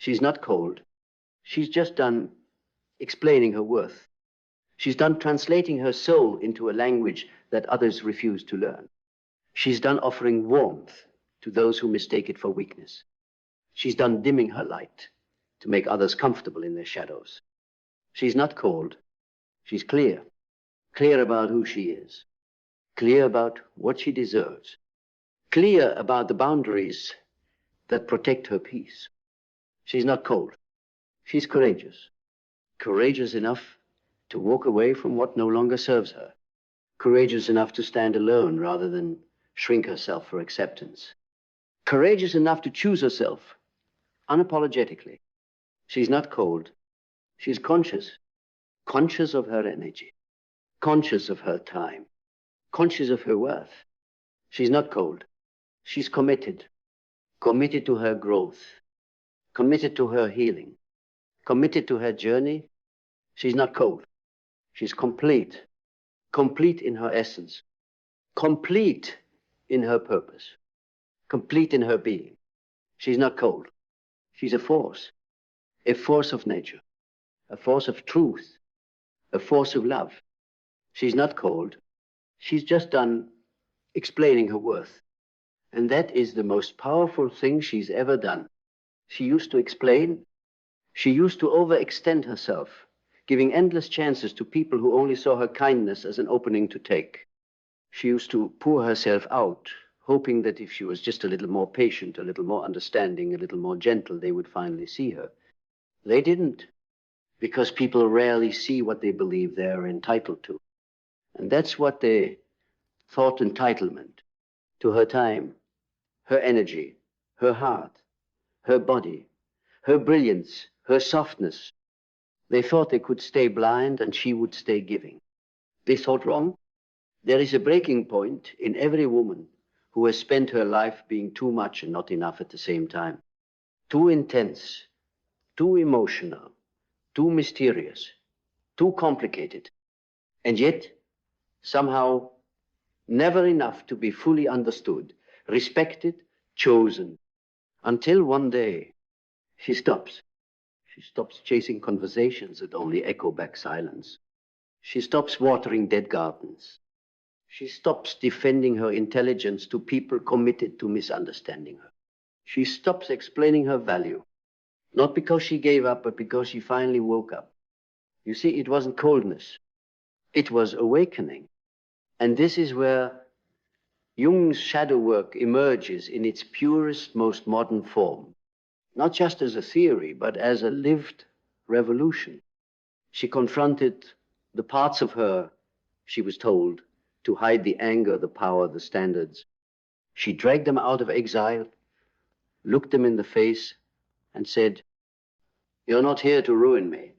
She's not cold. She's just done explaining her worth. She's done translating her soul into a language that others refuse to learn. She's done offering warmth to those who mistake it for weakness. She's done dimming her light to make others comfortable in their shadows. She's not cold. She's clear. Clear about who she is. Clear about what she deserves. Clear about the boundaries that protect her peace. She's not cold. She's courageous. Courageous enough to walk away from what no longer serves her. Courageous enough to stand alone rather than shrink herself for acceptance. Courageous enough to choose herself unapologetically. She's not cold. She's conscious. Conscious of her energy. Conscious of her time. Conscious of her worth. She's not cold. She's committed. Committed to her growth. Committed to her healing. Committed to her journey. She's not cold. She's complete. Complete in her essence. Complete in her purpose. Complete in her being. She's not cold. She's a force of nature, a force of truth, a force of love. She's not cold. She's just done explaining her worth. And that is the most powerful thing she's ever done. She used to explain. She used to overextend herself, giving endless chances to people who only saw her kindness as an opening to take. She used to pour herself out, hoping that if she was just a little more patient, a little more understanding, a little more gentle, they would finally see her. They didn't, because people rarely see what they believe they're entitled to. And that's what they thought entitlement to her time, her energy, her heart, her body, her brilliance, her softness. They thought they could stay blind and she would stay giving. They thought wrong. There is a breaking point in every woman who has spent her life being too much and not enough at the same time. Too intense, too emotional, too mysterious, too complicated, and yet somehow never enough to be fully understood, respected, chosen, until one day she stops. She stops chasing conversations that only echo back silence. She stops watering dead gardens. She stops defending her intelligence to people committed to misunderstanding her. She stops explaining her value, not because she gave up, but because she finally woke up. You see, it wasn't coldness. It was awakening. And this is where Jung's shadow work emerges in its purest, most modern form, not just as a theory, but as a lived revolution. She confronted the parts of her, she was told, to hide the anger, the power, the standards. She dragged them out of exile, looked them in the face, and said, "You're not here to ruin me.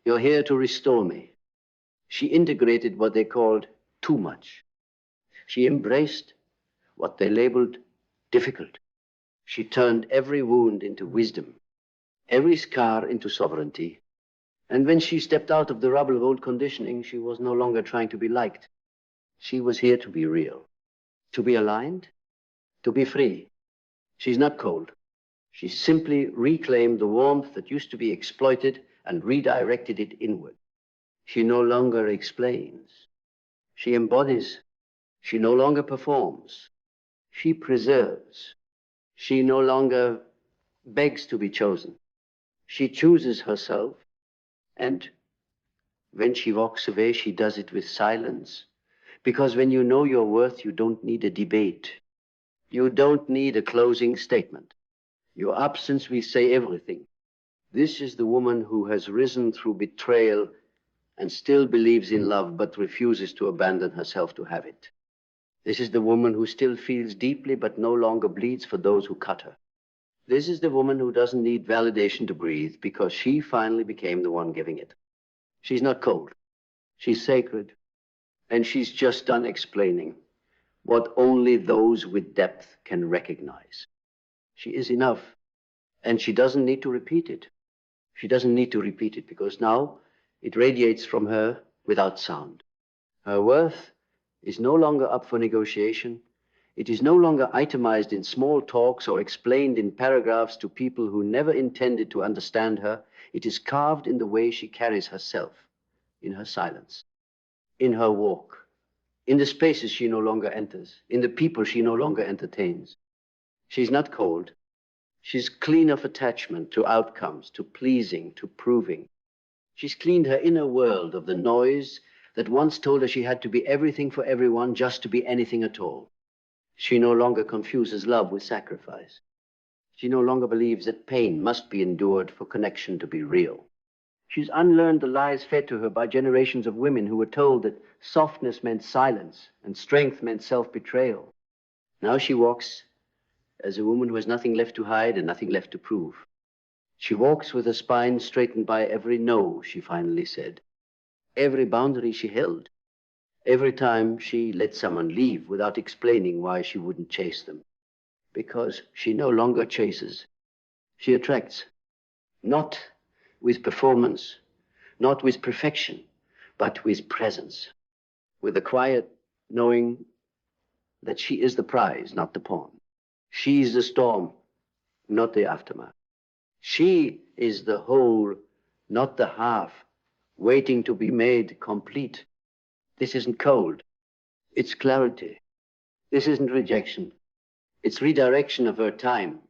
You're here to restore me." She integrated what they called too much. She embraced what they labeled difficult. She turned every wound into wisdom, every scar into sovereignty. And when she stepped out of the rubble of old conditioning, she was no longer trying to be liked. She was here to be real, to be aligned, to be free. She's not cold. She simply reclaimed the warmth that used to be exploited and redirected it inward. She no longer explains. She embodies. She no longer performs. She preserves. She no longer begs to be chosen. She chooses herself, and when she walks away, she does it with silence. Because when you know your worth, you don't need a debate. You don't need a closing statement. Your absence will say everything. This is the woman who has risen through betrayal and still believes in love, but refuses to abandon herself to have it. This is the woman who still feels deeply, but no longer bleeds for those who cut her. This is the woman who doesn't need validation to breathe, because she finally became the one giving it. She's not cold. She's sacred. And she's just done explaining what only those with depth can recognize. She is enough, and she doesn't need to repeat it. She doesn't need to repeat it, because now it radiates from her without sound. Her worth is no longer up for negotiation. It is no longer itemized in small talks or explained in paragraphs to people who never intended to understand her. It is carved in the way she carries herself, in her silence, in her walk, in the spaces she no longer enters, in the people she no longer entertains. She's not cold. She's clean of attachment to outcomes, to pleasing, to proving. She's cleaned her inner world of the noise that once told her she had to be everything for everyone just to be anything at all. She no longer confuses love with sacrifice. She no longer believes that pain must be endured for connection to be real. She's unlearned the lies fed to her by generations of women who were told that softness meant silence and strength meant self-betrayal. Now she walks as a woman who has nothing left to hide and nothing left to prove. She walks with her spine straightened by every no she finally said, every boundary she held, every time she let someone leave without explaining why she wouldn't chase them. Because she no longer chases. She attracts, not with performance, not with perfection, but with presence, with a quiet knowing that she is the prize, not the pawn. She is the storm, not the aftermath. She is the whole, not the half, waiting to be made complete. This isn't cold. It's clarity. This isn't rejection. It's redirection of her time,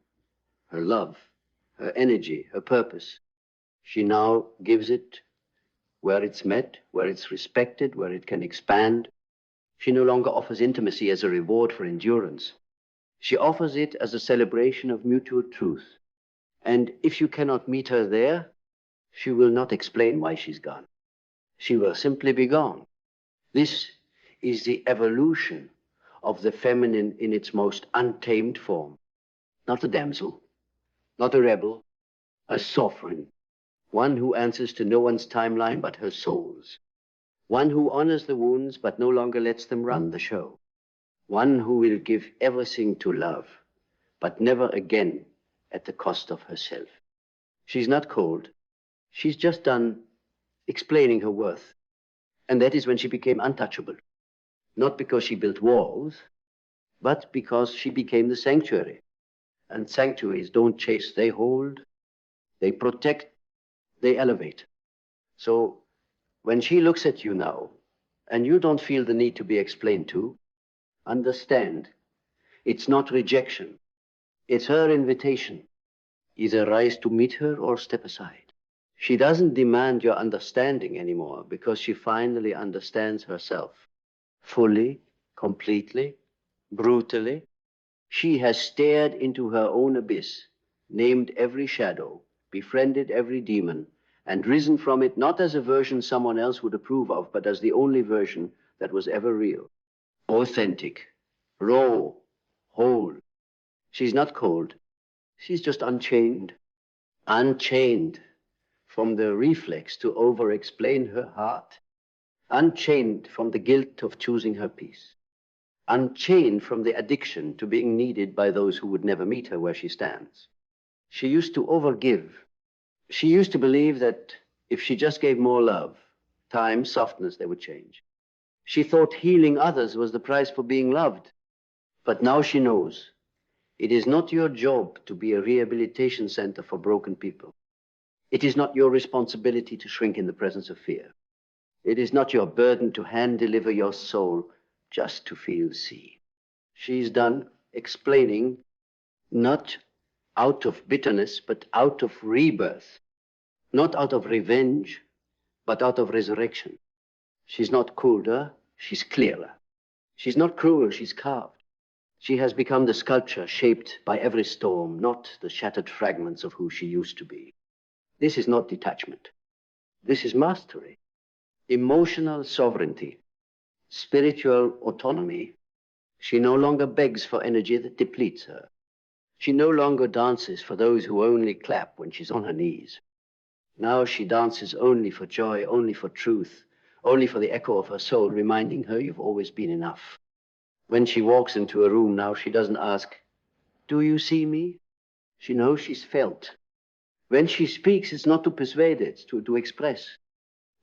her love, her energy, her purpose. She now gives it where it's met, where it's respected, where it can expand. She no longer offers intimacy as a reward for endurance. She offers it as a celebration of mutual truth. And if you cannot meet her there, she will not explain why she's gone. She will simply be gone. This is the evolution of the feminine in its most untamed form. Not a damsel, not a rebel, a sovereign, one who answers to no one's timeline but her soul's, one who honors the wounds but no longer lets them run the show, one who will give everything to love, but never again at the cost of herself. She's not cold. She's just done explaining her worth. And that is when she became untouchable. Not because she built walls, but because she became the sanctuary. And sanctuaries don't chase, they hold, they protect, they elevate. So when she looks at you now, and you don't feel the need to be explained to, understand, it's not rejection. It's her invitation. Either rise to meet her or step aside. She doesn't demand your understanding anymore because she finally understands herself. Fully, completely, brutally. She has stared into her own abyss, named every shadow, befriended every demon, and risen from it not as a version someone else would approve of, but as the only version that was ever real. Authentic, raw, whole. She's not cold. She's just unchained. Unchained from the reflex to over-explain her heart. Unchained from the guilt of choosing her peace. Unchained from the addiction to being needed by those who would never meet her where she stands. She used to overgive. She used to believe that if she just gave more love, time, softness, they would change. She thought healing others was the price for being loved. But now she knows it is not your job to be a rehabilitation center for broken people. It is not your responsibility to shrink in the presence of fear. It is not your burden to hand deliver your soul just to feel seen. She's done explaining, not out of bitterness, but out of rebirth. Not out of revenge, but out of resurrection. She's not colder, she's clearer. She's not cruel, she's carved. She has become the sculpture shaped by every storm, not the shattered fragments of who she used to be. This is not detachment. This is mastery, emotional sovereignty, spiritual autonomy. She no longer begs for energy that depletes her. She no longer dances for those who only clap when she's on her knees. Now she dances only for joy, only for truth, only for the echo of her soul, reminding her you've always been enough. When she walks into a room now, she doesn't ask, do you see me? She knows she's felt. When she speaks, it's not to persuade, it's to express.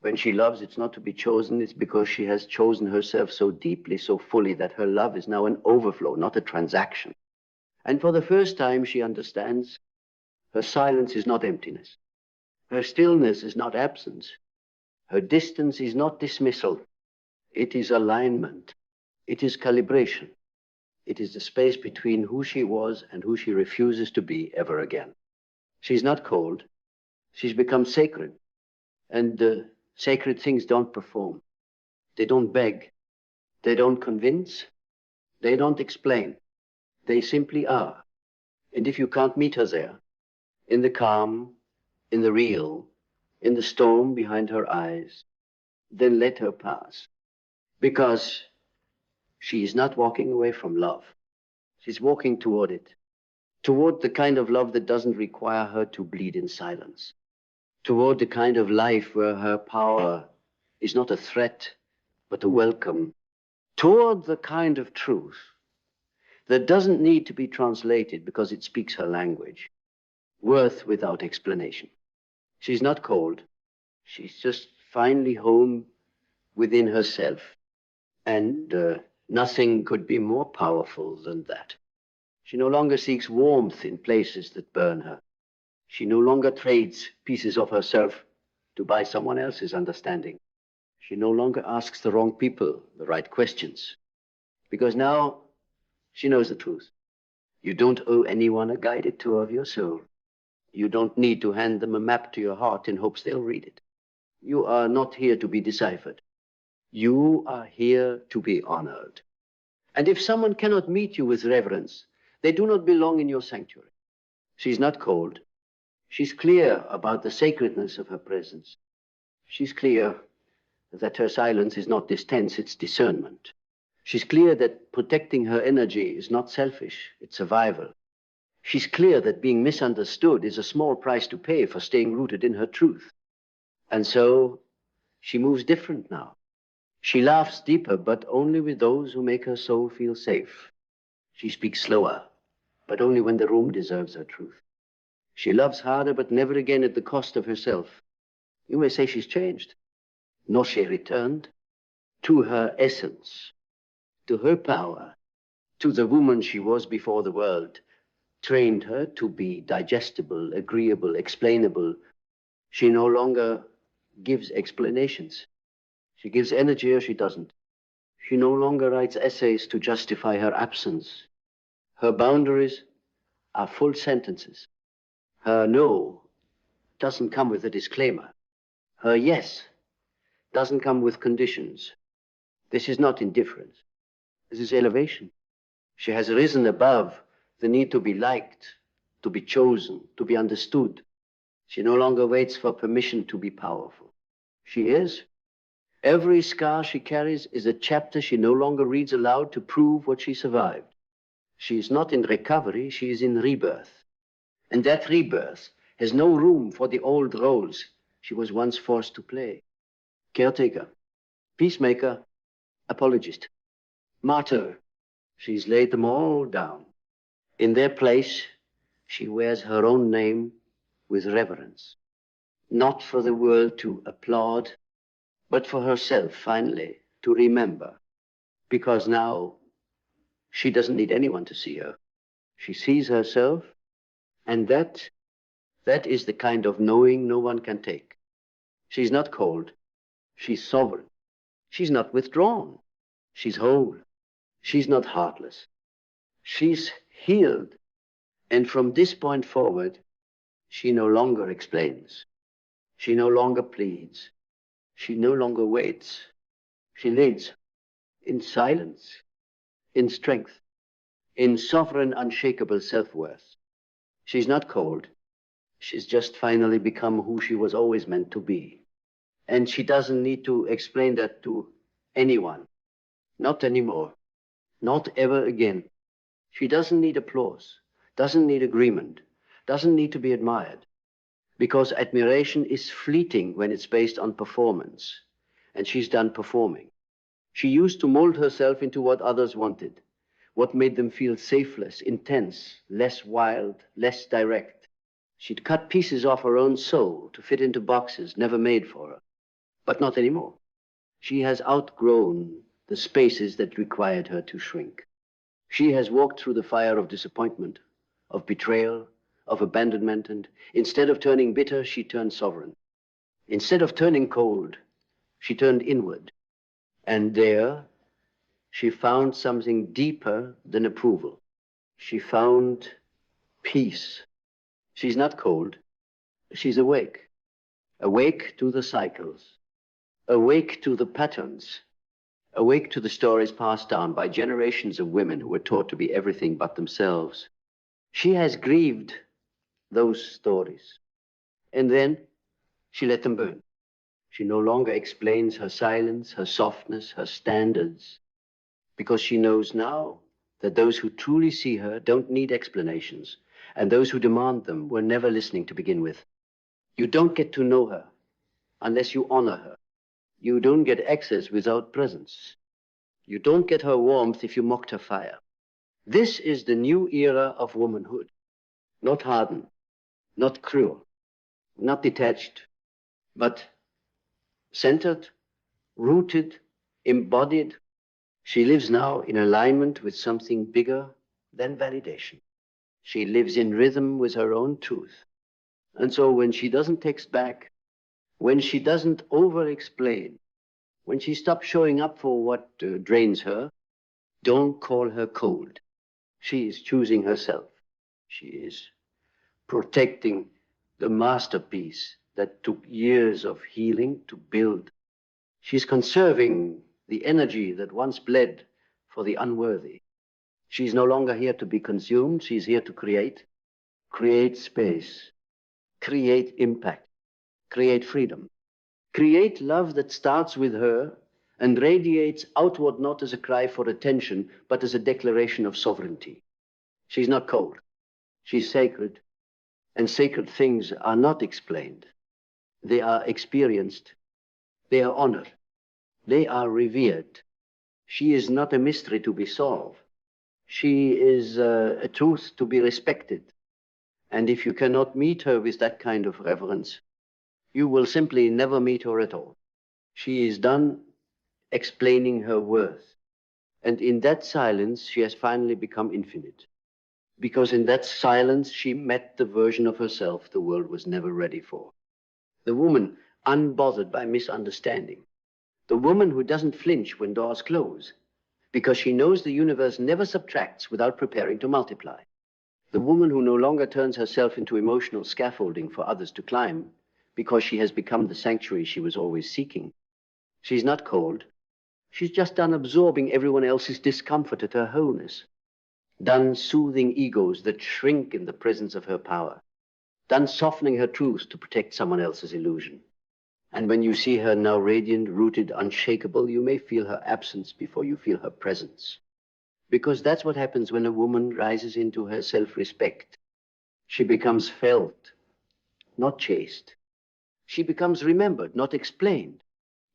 When she loves, it's not to be chosen. It's because she has chosen herself so deeply, so fully, that her love is now an overflow, not a transaction. And for the first time, she understands her silence is not emptiness. Her stillness is not absence. Her distance is not dismissal. It is alignment. It is calibration. It is the space between who she was and who she refuses to be ever again. She's not cold. She's become sacred. And sacred things don't perform. They don't beg. They don't convince. They don't explain. They simply are. And if you can't meet her there, in the calm, in the real, in the storm behind her eyes, then let her pass. Because she is not walking away from love. She's walking toward it. Toward the kind of love that doesn't require her to bleed in silence. Toward the kind of life where her power is not a threat, but a welcome. Toward the kind of truth that doesn't need to be translated because it speaks her language. Worth without explanation. She's not cold. She's just finally home within herself. And nothing could be more powerful than that. She no longer seeks warmth in places that burn her. She no longer trades pieces of herself to buy someone else's understanding. She no longer asks the wrong people the right questions. Because now she knows the truth. You don't owe anyone a guided tour of your soul. You don't need to hand them a map to your heart in hopes they'll read it. You are not here to be deciphered. You are here to be honored. And if someone cannot meet you with reverence, they do not belong in your sanctuary. She's not cold. She's clear about the sacredness of her presence. She's clear that her silence is not distance, it's discernment. She's clear that protecting her energy is not selfish, it's survival. She's clear that being misunderstood is a small price to pay for staying rooted in her truth. And so she moves different now. She laughs deeper, but only with those who make her soul feel safe. She speaks slower, but only when the room deserves her truth. She loves harder, but never again at the cost of herself. You may say she's changed. No, she returned to her essence, to her power, to the woman she was before the world trained her to be digestible, agreeable, explainable. She no longer gives explanations. She gives energy or she doesn't. She no longer writes essays to justify her absence. Her boundaries are full sentences. Her no doesn't come with a disclaimer. Her yes doesn't come with conditions. This is not indifference. This is elevation. She has risen above the need to be liked, to be chosen, to be understood. She no longer waits for permission to be powerful. She is. Every scar she carries is a chapter she no longer reads aloud to prove what she survived. She is not in recovery, she is in rebirth. And that rebirth has no room for the old roles she was once forced to play. Caretaker, peacemaker, apologist, martyr. She's laid them all down. In their place, she wears her own name with reverence. Not for the world to applaud, but for herself, finally, to remember. Because now, she doesn't need anyone to see her. She sees herself, and that is the kind of knowing no one can take. She's not cold. She's sovereign. She's not withdrawn. She's whole. She's not heartless. She's healed. And from this point forward, she no longer explains. She no longer pleads. She no longer waits. She leads in silence, in strength, in sovereign, unshakable self-worth. She's not cold. She's just finally become who she was always meant to be. And she doesn't need to explain that to anyone. Not anymore. Not ever again. She doesn't need applause, doesn't need agreement, doesn't need to be admired. Because admiration is fleeting when it's based on performance. And she's done performing. She used to mold herself into what others wanted, what made them feel safeless, intense, less wild, less direct. She'd cut pieces off her own soul to fit into boxes never made for her. but not anymore. She has outgrown the spaces that required her to shrink. She has walked through the fire of disappointment, of betrayal, of abandonment, and instead of turning bitter, she turned sovereign. Instead of turning cold, she turned inward. And there, she found something deeper than approval. She found peace. She's not cold. She's awake. Awake to the cycles. Awake to the patterns. Awake to the stories passed down by generations of women who were taught to be everything but themselves. She has grieved those stories. And then she let them burn. She no longer explains her silence, her softness, her standards, because she knows now that those who truly see her don't need explanations, and those who demand them were never listening to begin with. You don't get to know her unless you honor her. You don't get access without presence. You don't get her warmth if you mocked her fire. This is the new era of womanhood. Not hardened, not cruel, not detached, but centered, rooted, embodied. She lives now in alignment with something bigger than validation. She lives in rhythm with her own truth. And so when she doesn't text back, when she doesn't over-explain, when she stops showing up for what drains her, don't call her cold. She is choosing herself. She is protecting the masterpiece that took years of healing to build. She's conserving the energy that once bled for the unworthy. She's no longer here to be consumed. She's here to create space, create impact, create freedom, create love that starts with her and radiates outward not as a cry for attention, but as a declaration of sovereignty. She's not cold. She's sacred. And sacred things are not explained. They are experienced. They are honored. They are revered. She is not a mystery to be solved. She is a truth to be respected. And if you cannot meet her with that kind of reverence, you will simply never meet her at all. She is done explaining her worth. And in that silence, she has finally become infinite. Because in that silence, she met the version of herself the world was never ready for. The woman unbothered by misunderstanding. The woman who doesn't flinch when doors close, because she knows the universe never subtracts without preparing to multiply. The woman who no longer turns herself into emotional scaffolding for others to climb, because she has become the sanctuary she was always seeking. She's not cold. She's just done absorbing everyone else's discomfort at her wholeness. Done soothing egos that shrink in the presence of her power. Done softening her truth to protect someone else's illusion. And when you see her now radiant, rooted, unshakable, you may feel her absence before you feel her presence. Because that's what happens when a woman rises into her self-respect. She becomes felt, not chased. She becomes remembered, not explained.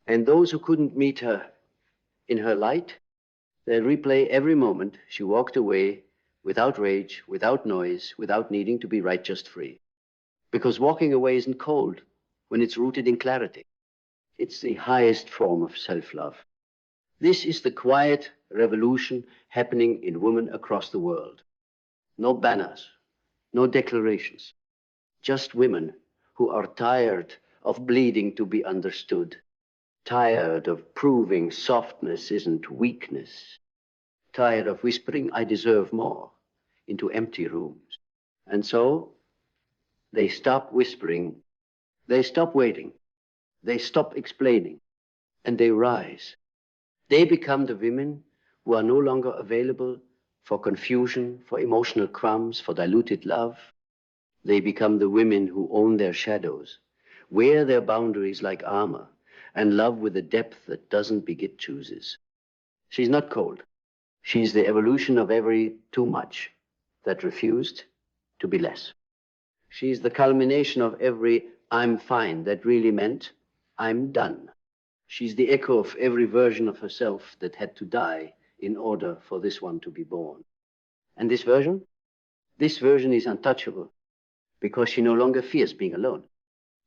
And those who couldn't meet her in her light, they replay every moment she walked away without rage, without noise, without needing to be right just free. Because walking away isn't cold when it's rooted in clarity. It's the highest form of self-love. This is the quiet revolution happening in women across the world. No banners, no declarations, just women who are tired of bleeding to be understood, tired of proving softness isn't weakness, tired of whispering, "I deserve more," into empty rooms. And so they stop whispering, they stop waiting, they stop explaining, and they rise. They become the women who are no longer available for confusion, for emotional crumbs, for diluted love. They become the women who own their shadows, wear their boundaries like armor, and love with a depth that doesn't begit chooses. She's not cold. She's the evolution of every too much that refused to be less. She's the culmination of every "I'm fine" that really meant "I'm done." She's the echo of every version of herself that had to die in order for this one to be born. And this version is untouchable because she no longer fears being alone.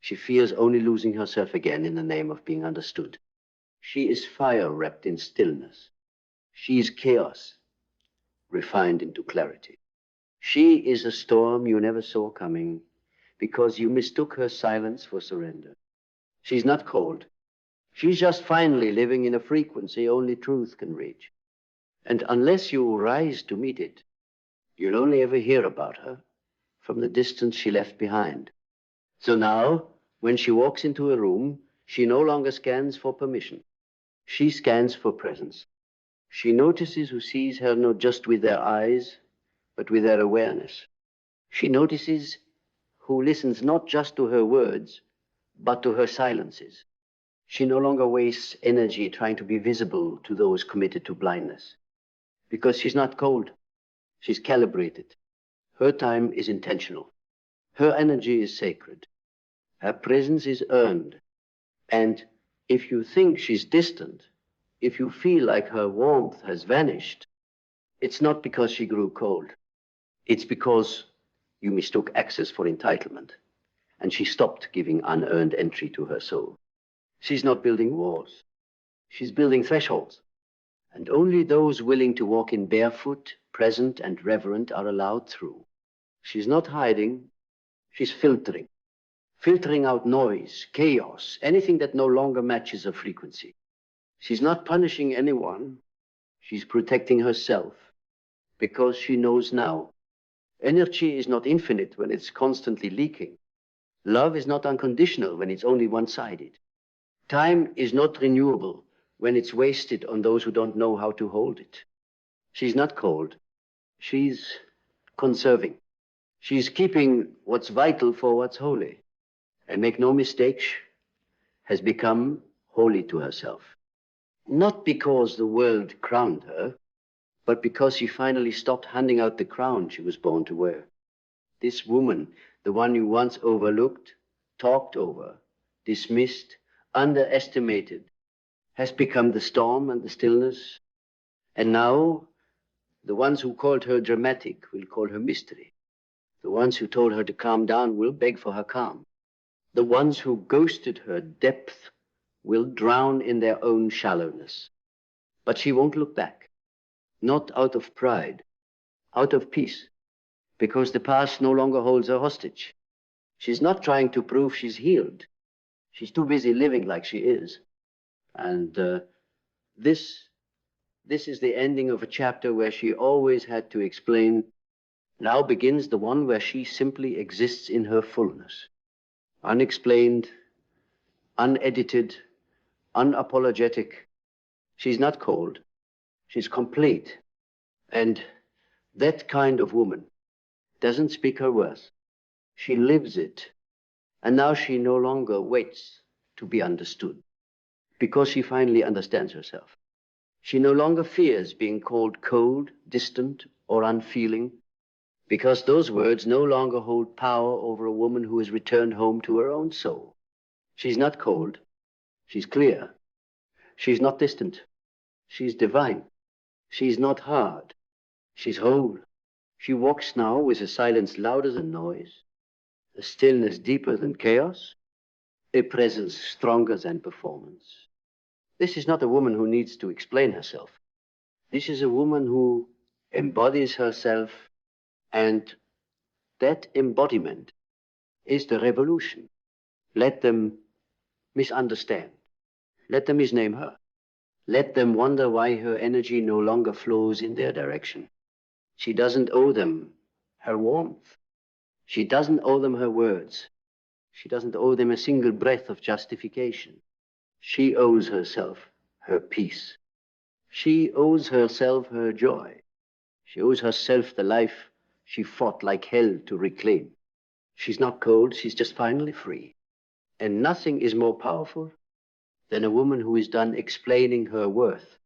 She fears only losing herself again in the name of being understood. She is fire wrapped in stillness. She is chaos refined into clarity. She is a storm you never saw coming because you mistook her silence for surrender. She's not cold. She's just finally living in a frequency only truth can reach. And unless you rise to meet it, you'll only ever hear about her from the distance she left behind. So now, when she walks into a room, she no longer scans for permission. She scans for presence. She notices who sees her not just with their eyes, but with their awareness. She notices who listens not just to her words, but to her silences. She no longer wastes energy trying to be visible to those committed to blindness. Because she's not cold, she's calibrated. Her time is intentional. Her energy is sacred. Her presence is earned. And if you think she's distant, if you feel like her warmth has vanished, it's not because she grew cold. It's because you mistook access for entitlement, and she stopped giving unearned entry to her soul. She's not building walls. She's building thresholds. And only those willing to walk in barefoot, present, and reverent are allowed through. She's not hiding. She's filtering. Filtering out noise, chaos, anything that no longer matches her frequency. She's not punishing anyone. She's protecting herself because she knows now. Energy is not infinite when it's constantly leaking. Love is not unconditional when it's only one-sided. Time is not renewable when it's wasted on those who don't know how to hold it. She's not cold. She's conserving. She's keeping what's vital for what's holy. And make no mistake, she has become holy to herself. Not because the world crowned her, but because she finally stopped handing out the crown she was born to wear. This woman, the one you once overlooked, talked over, dismissed, underestimated, has become the storm and the stillness. And now, the ones who called her dramatic will call her mystery. The ones who told her to calm down will beg for her calm. The ones who ghosted her depth will drown in their own shallowness. But she won't look back. Not out of pride, out of peace, because the past no longer holds her hostage. She's not trying to prove she's healed. She's too busy living like she is. And this is the ending of a chapter where she always had to explain. Now begins the one where she simply exists in her fullness. Unexplained, unedited, unapologetic. She's not cold. She's complete. And that kind of woman doesn't speak her worth. She lives it. And now she no longer waits to be understood because she finally understands herself. She no longer fears being called cold, distant, or unfeeling because those words no longer hold power over a woman who has returned home to her own soul. She's not cold. She's clear. She's not distant. She's divine. She's not hard. She's whole. She walks now with a silence louder than noise, a stillness deeper than chaos, a presence stronger than performance. This is not a woman who needs to explain herself. This is a woman who embodies herself, and that embodiment is the revolution. Let them misunderstand. Let them misname her. Let them wonder why her energy no longer flows in their direction. She doesn't owe them her warmth. She doesn't owe them her words. She doesn't owe them a single breath of justification. She owes herself her peace. She owes herself her joy. She owes herself the life she fought like hell to reclaim. She's not cold, she's just finally free. And nothing is more powerful than a woman who is done explaining her worth